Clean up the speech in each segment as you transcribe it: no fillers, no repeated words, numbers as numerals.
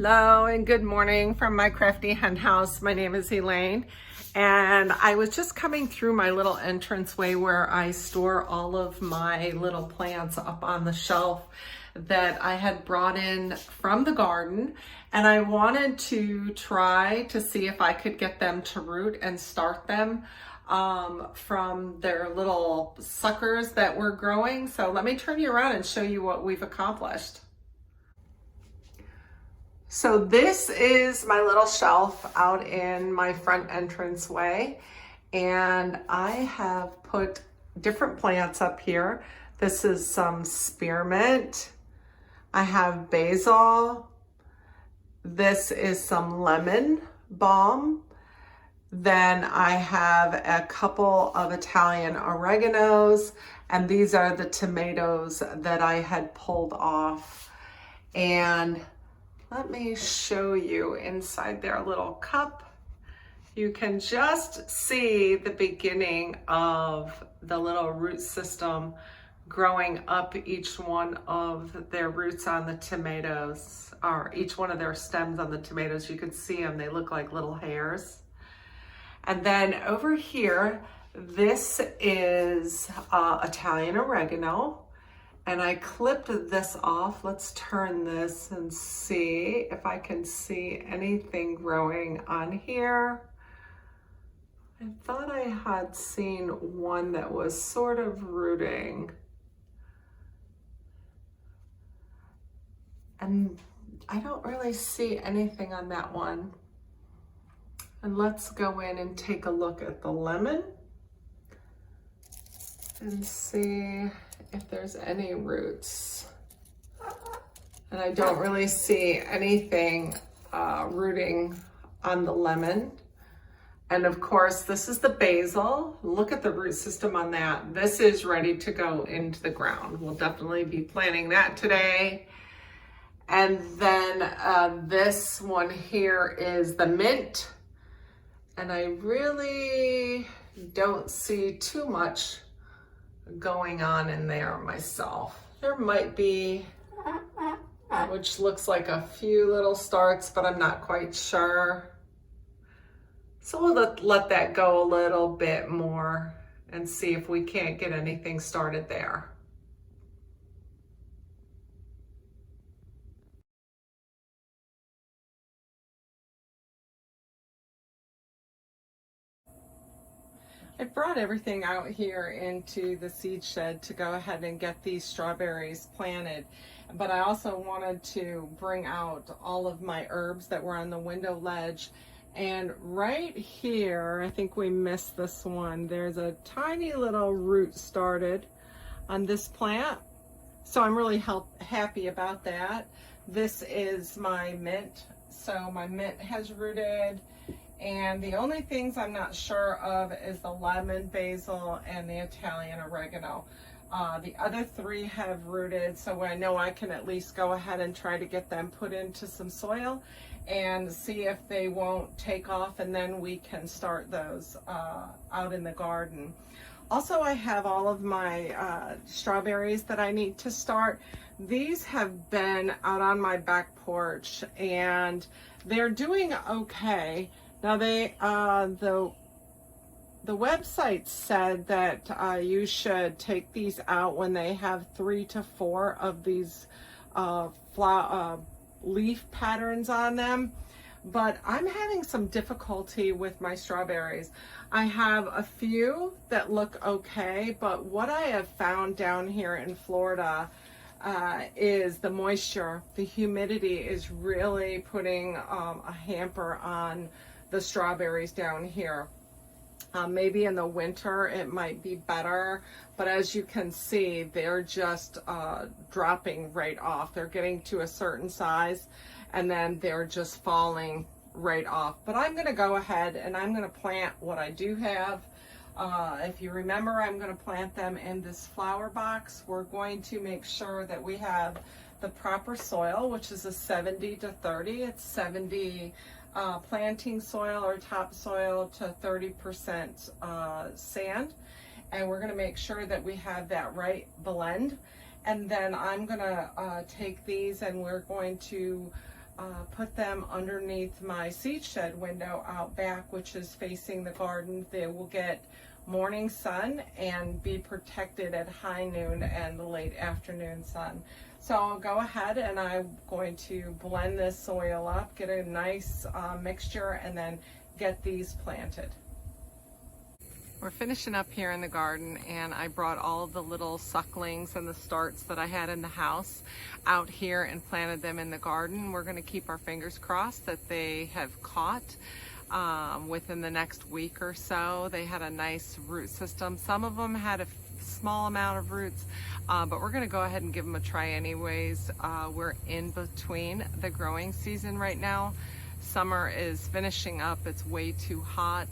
Hello and good morning from my crafty hen house. My name is Elaine, and I was just coming through my little entranceway where I store all of my little plants up on the shelf that I had brought in from the garden, and I wanted to try to see if I could get them to root and start them from their little suckers that were growing. So let me turn you around and show you what we've accomplished. So this is my little shelf out in my front entranceway, and I have put different plants up here. This is some spearmint. I have basil. This is some lemon balm. Then I have a couple of Italian oreganos, and these are the tomatoes that I had pulled off. And let me show you inside their little cup. You can just see the beginning of the little root system growing up each one of their roots on the tomatoes, or each one of their stems on the tomatoes. You can see them, they look like little hairs. And then over here, this is Italian oregano. And I clipped this off. Let's turn this and see if I can see anything growing on here. I thought I had seen one that was sort of rooting. And I don't really see anything on that one. And let's go in and take a look at the lemon and see if there's any roots. And I don't really see anything rooting on the lemon. And of course, this is the basil. Look at the root system on that. This is ready to go into the ground. We'll definitely be planting that today. And then this one here is the mint. And I really don't see too much going on in there myself. There might be, which looks like a few little starts, but I'm not quite sure. So we'll let that go a little bit more and see if we can't get anything started there. I brought everything out here into the seed shed to go ahead and get these strawberries planted, but I also wanted to bring out all of my herbs that were on the window ledge. And right here, I think we missed this one, there's a tiny little root started on this plant, so I'm really happy about that. This is my mint, so my mint has rooted. And the only things I'm not sure of is the lemon, basil, and the Italian oregano. The other three have rooted, so I know I can at least go ahead and try to get them put into some soil and see if they won't take off, and then we can start those out in the garden. Also, I have all of my strawberries that I need to start. These have been out on my back porch and they're doing okay. Now the website said that you should take these out when they have 3 to 4 of these leaf patterns on them, but I'm having some difficulty with my strawberries. I have a few that look okay, but what I have found down here in Florida is the moisture, the humidity is really putting a hamper on the strawberries down here. Maybe in the winter it might be better, but as you can see, they're just dropping right off. They're getting to a certain size and then they're just falling right off. But I'm gonna go ahead and I'm gonna plant what I do have. If you remember, I'm gonna plant them in this flower box. We're going to make sure that we have the proper soil, which is a 70 to 30. It's 70 planting soil or topsoil to 30% sand, and we're going to make sure that we have that right blend. And then I'm going to take these and we're going to put them underneath my seed shed window out back, which is facing the garden. They will get morning sun and be protected at high noon and the late afternoon sun. So I'll go ahead and I'm going to blend this soil up, get a nice mixture, and then get these planted. We're finishing up here in the garden, and I brought all of the little sucklings and the starts that I had in the house out here and planted them in the garden. We're going to keep our fingers crossed that they have caught within the next week or so. They had a nice root system. Some of them had a small amount of roots, but we're going to go ahead and give them a try anyways. We're in between the growing season right now. Summer is finishing up. It's way too hot,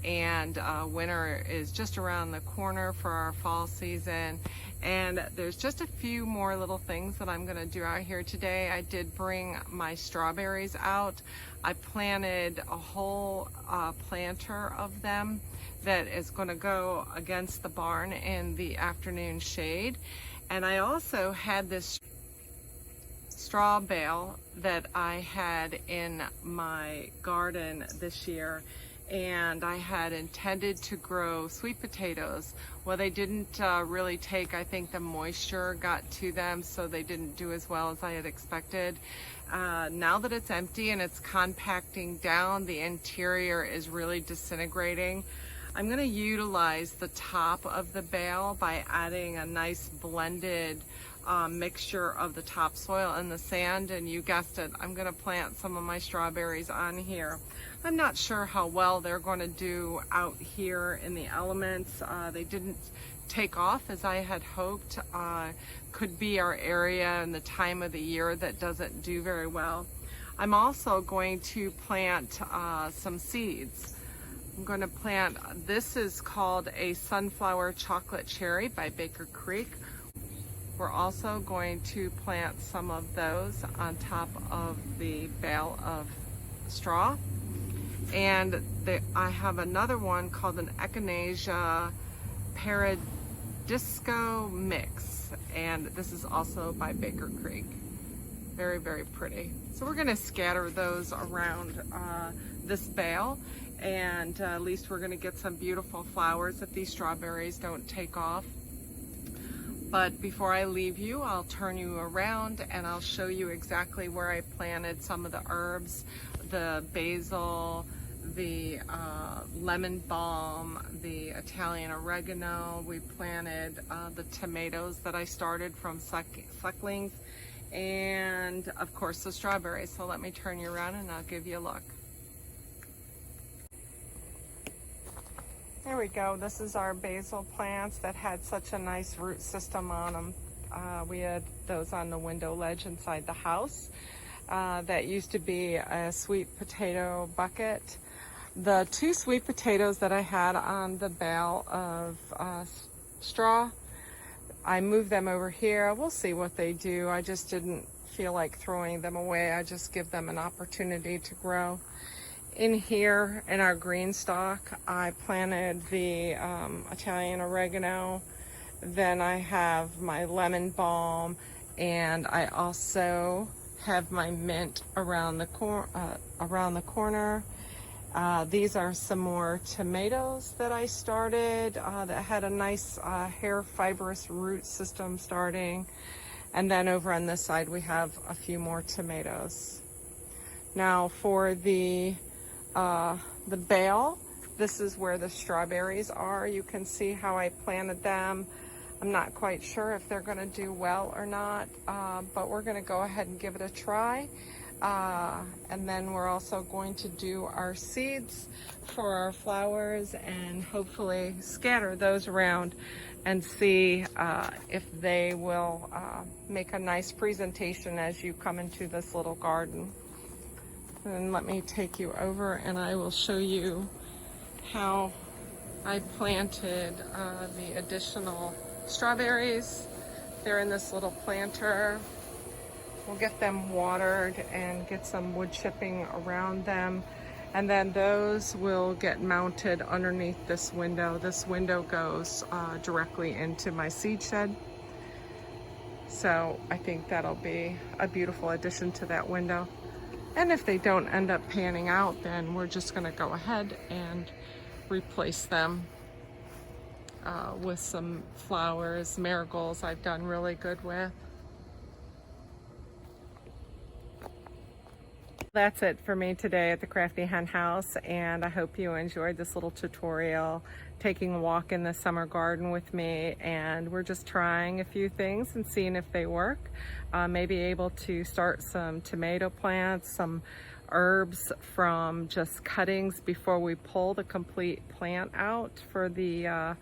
and winter is just around the corner for our fall season. And there's just a few more little things that I'm going to do out here today. I did bring my strawberries out. I planted a whole planter of them that is going to go against the barn in the afternoon shade. And I also had this straw bale that I had in my garden this year, and I had intended to grow sweet potatoes. Well, they didn't really take, I think the moisture got to them, so they didn't do as well as I had expected. Now that it's empty and it's compacting down, the interior is really disintegrating. I'm going to utilize the top of the bale by adding a nice blended mixture of the topsoil and the sand, and you guessed it, I'm going to plant some of my strawberries on here. I'm not sure how well they're going to do out here in the elements. They didn't take off as I had hoped. Could be our area and the time of the year that doesn't do very well. I'm also going to plant some seeds. I'm going to plant, this is called a sunflower chocolate cherry by Baker Creek. We're also going to plant some of those on top of the bale of straw. And I have another one called an Echinacea Paradisco Mix. And this is also by Baker Creek. Very, very pretty. So we're going to scatter those around this bale. And at least we're going to get some beautiful flowers if these strawberries don't take off. But before I leave you, I'll turn you around and I'll show you exactly where I planted some of the herbs, the basil, the lemon balm, the Italian oregano. We planted the tomatoes that I started from sucklings, and of course the strawberries. So let me turn you around and I'll give you a look. There we go. This is our basil plants that had such a nice root system on them. We had those on the window ledge inside the house. That used to be a sweet potato bucket. The two sweet potatoes that I had on the bale of straw, I moved them over here. We'll see what they do. I just didn't feel like throwing them away. I just give them an opportunity to grow. In here, in our green stock, I planted the Italian oregano. Then I have my lemon balm, and I also have my mint around the corner. These are some more tomatoes that I started that had a nice hair fibrous root system starting. And then over on this side, we have a few more tomatoes. Now for the bale, this is where the strawberries are. You can see how I planted them. I'm not quite sure if they're going to do well or not, but we're going to go ahead and give it a try. And then we're also going to do our seeds for our flowers and hopefully scatter those around and see if they will make a nice presentation as you come into this little garden. And let me take you over and I will show you how I planted the additional strawberries. They're in this little planter. We'll get them watered and get some wood chipping around them. And then those will get mounted underneath this window. This window goes directly into my seed shed. So I think that'll be a beautiful addition to that window. And if they don't end up panning out, then we're just gonna go ahead and replace them with some flowers. Marigolds I've done really good with. That's it for me today at the Crafty Hen House, and I hope you enjoyed this little tutorial, taking a walk in the summer garden with me, and we're just trying a few things and seeing if they work. Maybe able to start some tomato plants, some herbs from just cuttings before we pull the complete plant out for the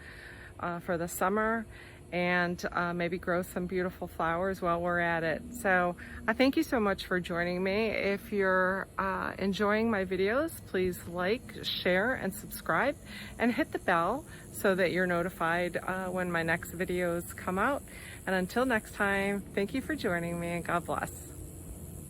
summer, and maybe grow some beautiful flowers while we're at it. So I thank you so much for joining me. If you're enjoying my videos, please like, share, and subscribe, and hit the bell so that you're notified when my next videos come out. And until next time, thank you for joining me, and God bless.